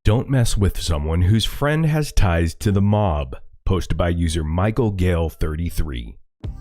Don't mess with someone whose friend has ties to the mob. Posted by user Michael Gale 33.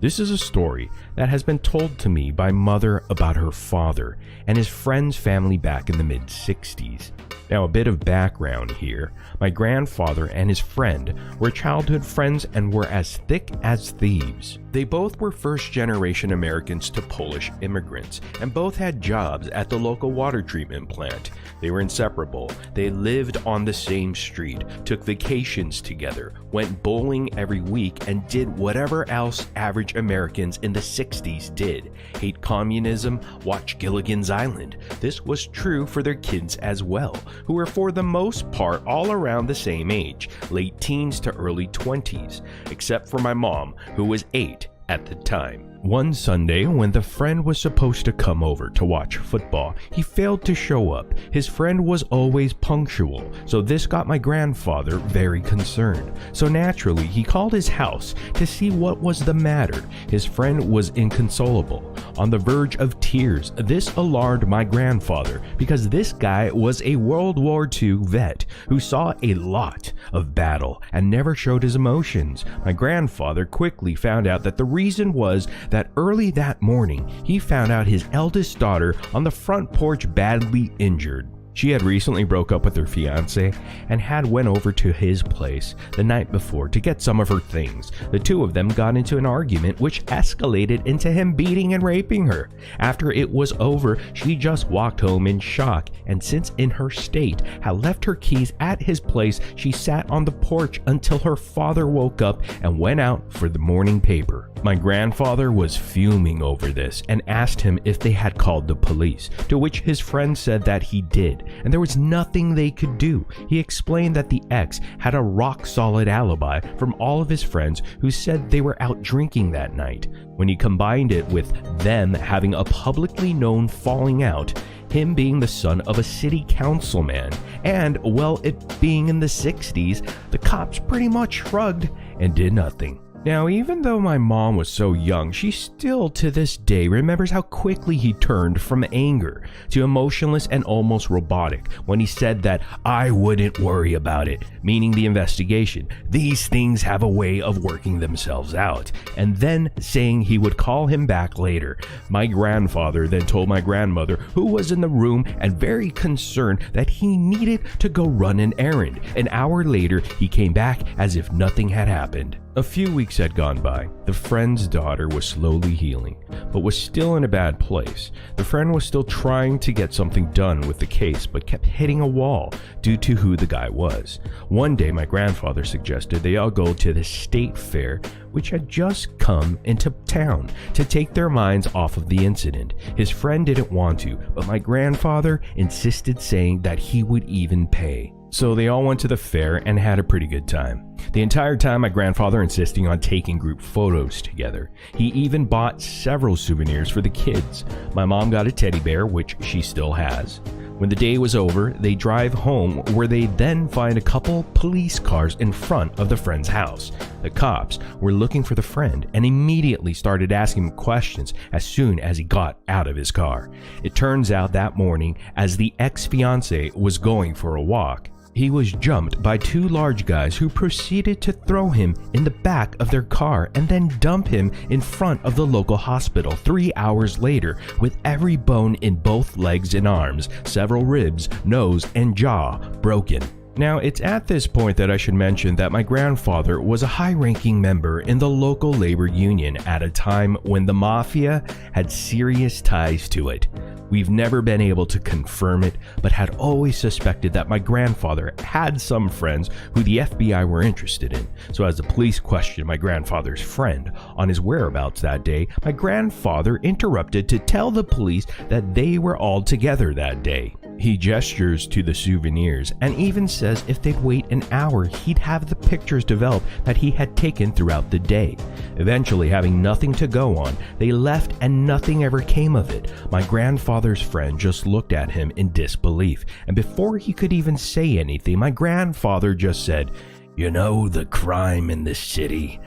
This is a story that has been told to me by mother about her father and his friend's family back in the mid-60s. Now, a bit of background here. My grandfather and his friend were childhood friends and were as thick as thieves. They both were first-generation Americans to Polish immigrants, and both had jobs at the local water treatment plant. They were inseparable. They lived on the same street, took vacations together, went bowling every week, and did whatever else average Americans in the 60s did. Hate communism, watch Gilligan's Island. This was true for their kids as well, who were for the most part all around the same age, late teens to early 20s, except for my mom, who was 8 at the time. One Sunday, when the friend was supposed to come over to watch football, he failed to show up. His friend was always punctual, so this got my grandfather very concerned. So naturally, he called his house to see what was the matter. His friend was inconsolable, on the verge of tears. This alarmed my grandfather because this guy was a World War II vet who saw a lot of battle and never showed his emotions. My grandfather quickly found out that the reason was that early that morning, he found out his eldest daughter on the front porch badly injured. She had recently broke up with her fiance and had went over to his place the night before to get some of her things. The two of them got into an argument which escalated into him beating and raping her. After it was over, she just walked home in shock, and since in her state had left her keys at his place, she sat on the porch until her father woke up and went out for the morning paper. My grandfather was fuming over this and asked him if they had called the police, to which his friend said that he did, and there was nothing they could do. He explained that the ex had a rock-solid alibi from all of his friends who said they were out drinking that night. When he combined it with them having a publicly known falling out, him being the son of a city councilman, and, well, it being in the 60s, the cops pretty much shrugged and did nothing. Now, even though my mom was so young, she still to this day remembers how quickly he turned from anger to emotionless and almost robotic when he said that I wouldn't worry about it, meaning the investigation. These things have a way of working themselves out, and then saying he would call him back later. My grandfather then told my grandmother, who was in the room and very concerned, that he needed to go run an errand. An hour later, he came back as if nothing had happened. A few weeks had gone by. The friend's daughter was slowly healing, but was still in a bad place. The friend was still trying to get something done with the case, but kept hitting a wall due to who the guy was. One day, my grandfather suggested they all go to the state fair, which had just come into town, to take their minds off of the incident. His friend didn't want to, but my grandfather insisted, saying that he would even pay. So they all went to the fair and had a pretty good time. The entire time, my grandfather insisting on taking group photos together. He even bought several souvenirs for the kids. My mom got a teddy bear, which she still has. When the day was over, they drive home, where they then find a couple police cars in front of the friend's house. The cops were looking for the friend and immediately started asking him questions as soon as he got out of his car. It turns out that morning, as the ex-fiance was going for a walk, he was jumped by two large guys who proceeded to throw him in the back of their car and then dump him in front of the local hospital 3 hours later, with every bone in both legs and arms, several ribs, nose, and jaw broken. Now, it's at this point that I should mention that my grandfather was a high-ranking member in the local labor union at a time when the mafia had serious ties to it. We've never been able to confirm it, but had always suspected that my grandfather had some friends who the FBI were interested in. So as the police questioned my grandfather's friend on his whereabouts that day, my grandfather interrupted to tell the police that they were all together that day. He gestures to the souvenirs and even says if they'd wait an hour, he'd have the pictures developed that he had taken throughout the day. Eventually, having nothing to go on, they left and nothing ever came of it. My grandfather's friend just looked at him in disbelief, and before he could even say anything, my grandfather just said, "You know, the crime in this city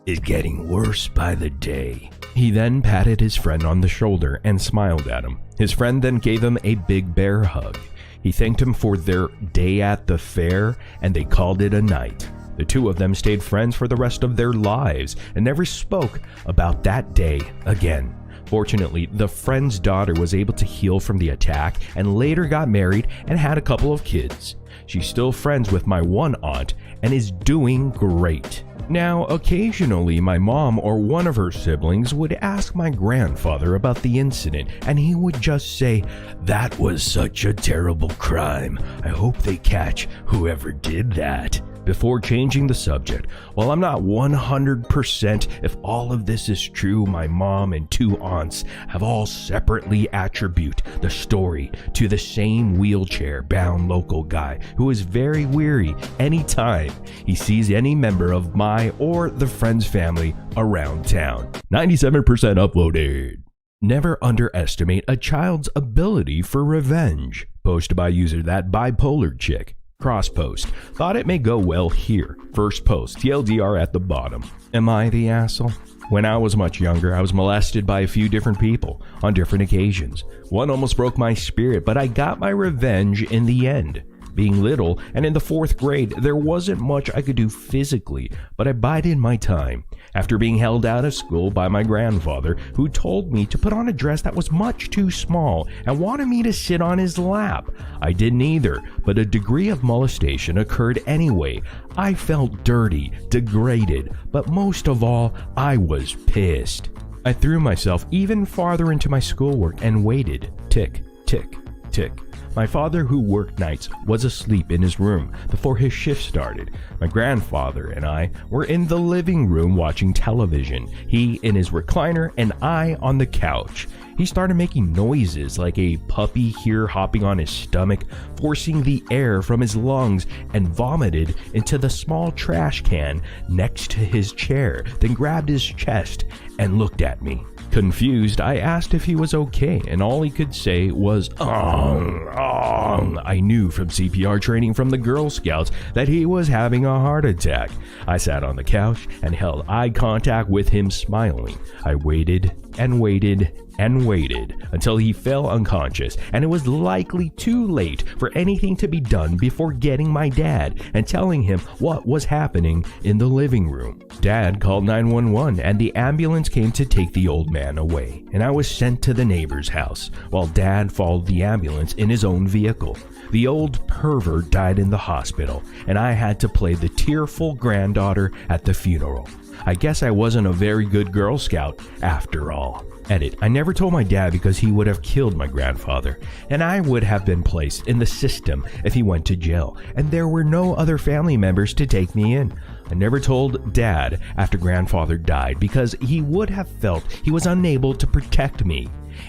is getting worse by the day." He then patted his friend on the shoulder and smiled at him. His friend then gave him a big bear hug. He He thanked him for their day at the fair, and they called it a night. The two of them stayed friends for the rest of their lives and never spoke about that day again. Fortunately, the friend's daughter was able to heal from the attack and later got married and had a couple of kids. She's still friends with my one aunt and is doing great. Now, occasionally my mom or one of her siblings would ask my grandfather about the incident, and he would just say, "That was such a terrible crime. I hope they catch whoever did that," before changing the subject. While I'm not 100% if all of this is true, my mom and two aunts have all separately attribute the story to the same wheelchair-bound local guy who is very weary anytime he sees any member of my or the friend's family around town. 97% uploaded. Never underestimate a child's ability for revenge. Posted by user That Bipolar Chick. Cross post. Thought it may go well here. First post. TLDR at the bottom. Am I the asshole? When I was much younger, I was molested by a few different people on different occasions. One almost broke my spirit, but I got my revenge in the end. Being little and in the 4th grade, there wasn't much I could do physically, but I bided my time. After being held out of school by my grandfather, who told me to put on a dress that was much too small and wanted me to sit on his lap. I didn't either, but a degree of molestation occurred anyway. I felt dirty, degraded, but most of all, I was pissed. I threw myself even farther into my schoolwork and waited. Tick, tick, tick. My father, who worked nights, was asleep in his room before his shift started. My grandfather and I were in the living room watching television, he in his recliner and I on the couch. He started making noises like a puppy here hopping on his stomach, forcing the air from his lungs, and vomited into the small trash can next to his chair, then grabbed his chest and looked at me. Confused, I asked if he was okay, and all he could say was, I knew from CPR training from the Girl Scouts that he was having a heart attack. I sat on the couch and held eye contact with him, smiling. I waited and waited and waited until he fell unconscious, and it was likely too late for anything to be done before getting my dad and telling him what was happening in the living room. Dad called 911 and the ambulance came to take the old man away, and I was sent to the neighbor's house while Dad followed the ambulance in his own vehicle. The old pervert died in the hospital, and I had to play the tearful granddaughter at the funeral. I guess I wasn't a very good Girl Scout after all. Edit. I never told my dad because he would have killed my grandfather, and I would have been placed in the system if he went to jail, and there were no other family members to take me in. I never told Dad after grandfather died because he would have felt he was unable to protect me,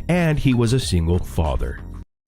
and he was a single father.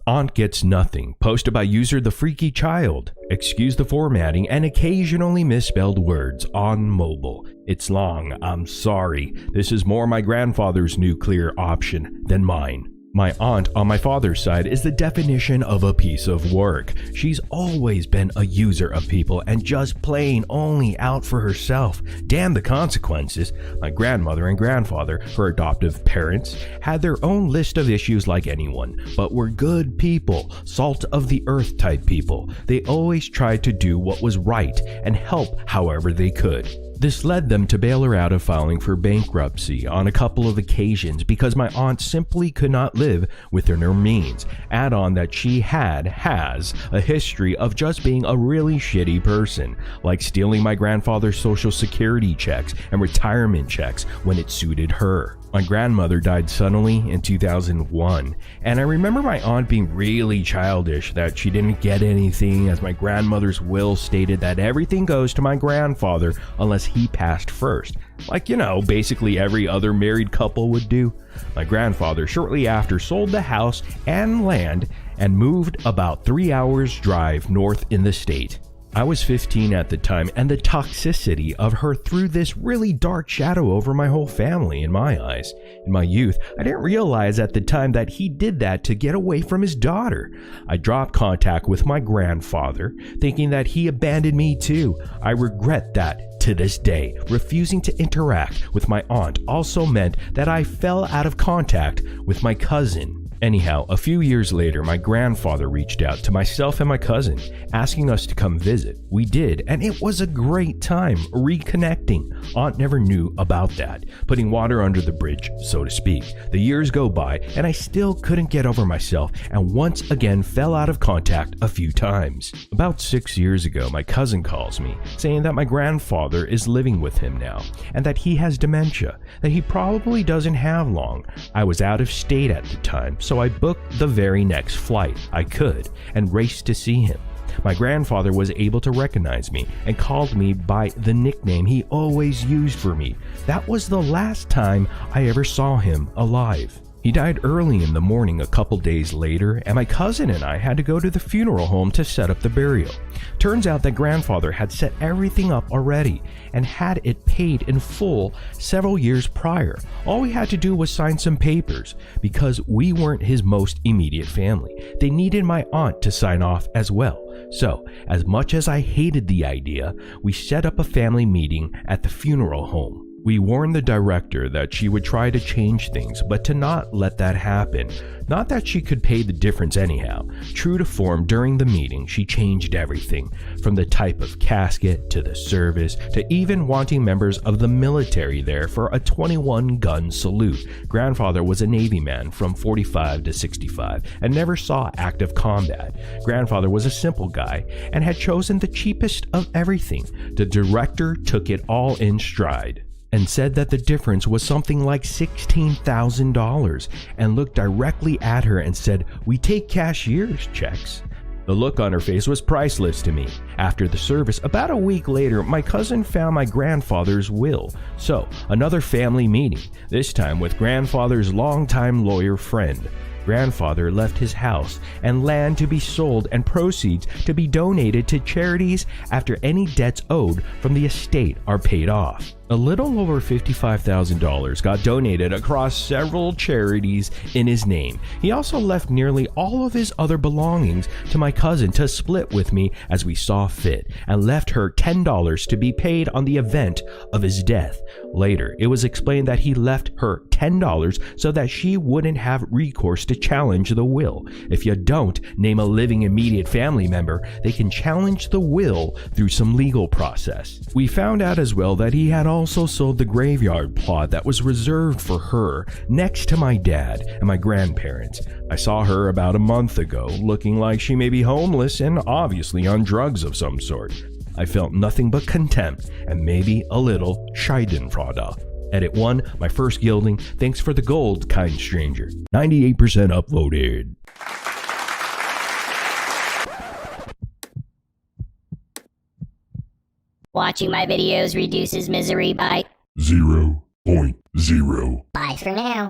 Aunt gets nothing. Posted by user The Freaky Child. Excuse the formatting and occasionally misspelled words on mobile. It's long. I'm sorry. This is more my grandfather's nuclear option than mine. My aunt on my father's side is the definition of a piece of work. She's always been a user of people and just plain only out for herself. Damn the consequences. My grandmother and grandfather, her adoptive parents, had their own list of issues like anyone, but were good people, salt of the earth type people. They always tried to do what was right and help however they could. This led them to bail her out of filing for bankruptcy on a couple of occasions because my aunt simply could not live within her means. Add on that she has a history of just being a really shitty person, like stealing my grandfather's social security checks and retirement checks when it suited her. My grandmother died suddenly in 2001, and I remember my aunt being really childish that she didn't get anything, as my grandmother's will stated that everything goes to my grandfather unless he passed first. Like, basically every other married couple would do. My grandfather shortly after sold the house and land and moved about 3 hours drive north in the state. I was 15 at the time, and the toxicity of her threw this really dark shadow over my whole family in my eyes. In my youth, I didn't realize at the time that he did that to get away from his daughter. I dropped contact with my grandfather, thinking that he abandoned me too. I regret that to this day. Refusing to interact with my aunt also meant that I fell out of contact with my cousin. Anyhow, a few years later, my grandfather reached out to myself and my cousin, asking us to come visit. We did, and it was a great time reconnecting. Aunt never knew about that, putting water under the bridge, so to speak. The years go by, and I still couldn't get over myself, and once again fell out of contact a few times. About 6 years ago, my cousin calls me, saying that my grandfather is living with him now, and that he has dementia, that he probably doesn't have long. I was out of state at the time, so I booked the very next flight I could and raced to see him. My grandfather was able to recognize me and called me by the nickname he always used for me. That was the last time I ever saw him alive. He died early in the morning a couple days later, and my cousin and I had to go to the funeral home to set up the burial. Turns out that grandfather had set everything up already and had it paid in full several years prior. All we had to do was sign some papers because we weren't his most immediate family. They needed my aunt to sign off as well. So, as much as I hated the idea, we set up a family meeting at the funeral home. We warned the director that she would try to change things, but to not let that happen. Not that she could pay the difference anyhow. True to form, during the meeting, she changed everything, from the type of casket, to the service, to even wanting members of the military there for a 21-gun salute. Grandfather was a Navy man from 45 to 65 and never saw active combat. Grandfather was a simple guy and had chosen the cheapest of everything. The director took it all in stride and said that the difference was something like $16,000 and looked directly at her and said, "We take cashier's checks." The look on her face was priceless to me. After the service, about a week later, my cousin found my grandfather's will. So, another family meeting, this time with grandfather's longtime lawyer friend. Grandfather left his house and land to be sold and proceeds to be donated to charities after any debts owed from the estate are paid off. A little over $55,000 got donated across several charities in his name. He also left nearly all of his other belongings to my cousin to split with me as we saw fit, and left her $10 to be paid on the event of his death. Later, it was explained that he left her $10 so that she wouldn't have recourse to challenge the will. If you don't name a living immediate family member, they can challenge the will through some legal process. We found out as well that he had also sold the graveyard plot that was reserved for her next to my dad and my grandparents. I saw her about a month ago, looking like she may be homeless and obviously on drugs of some sort. I felt nothing but contempt and maybe a little Schadenfreude. Edit 1, my first gilding. Thanks for the gold, kind stranger. 98% upvoted. Watching my videos reduces misery by 0.0. Bye for now.